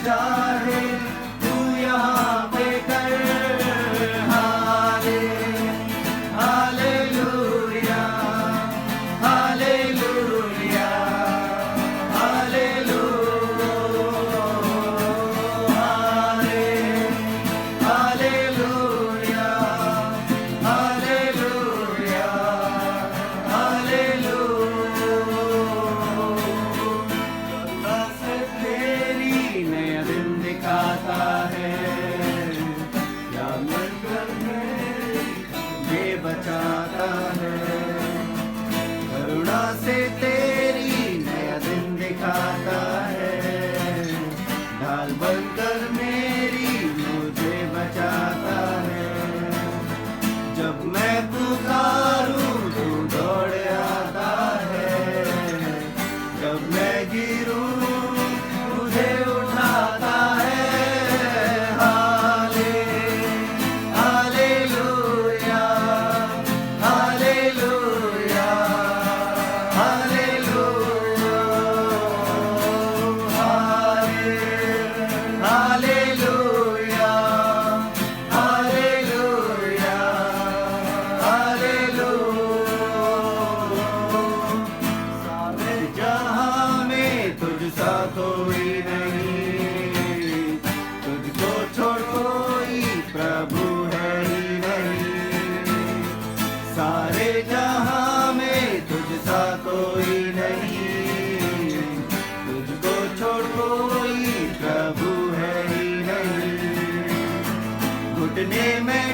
चाहे तू यहाँ पे कर। हाले हालेलुया हालेलुया हालेलुया हाले हालेलुया हालेलुया हालेलुया से तेरी नया दिन दिखाता है या मिलकर ये बचाता है। करुणा से तेरी नया दिन दिखाता है ढाल बनकर मेरी मुझे बचाता है। जब मैं पुकारूं तू दौड़ आता है जब मैं गिरूं मुझे उठाता है। हाले हालेलुया हालेलुया हालेलुया हाले हालेलुया हालेलुया हालेलुया। सारे जहां में तुझ सा कोई नहीं, तुझको छोड़ कोई प्रभु है ही नहीं। सारे जहां में तुझ सा कोई नहीं, तुझको छोड़ कोई प्रभु है ही नहीं। घुटने में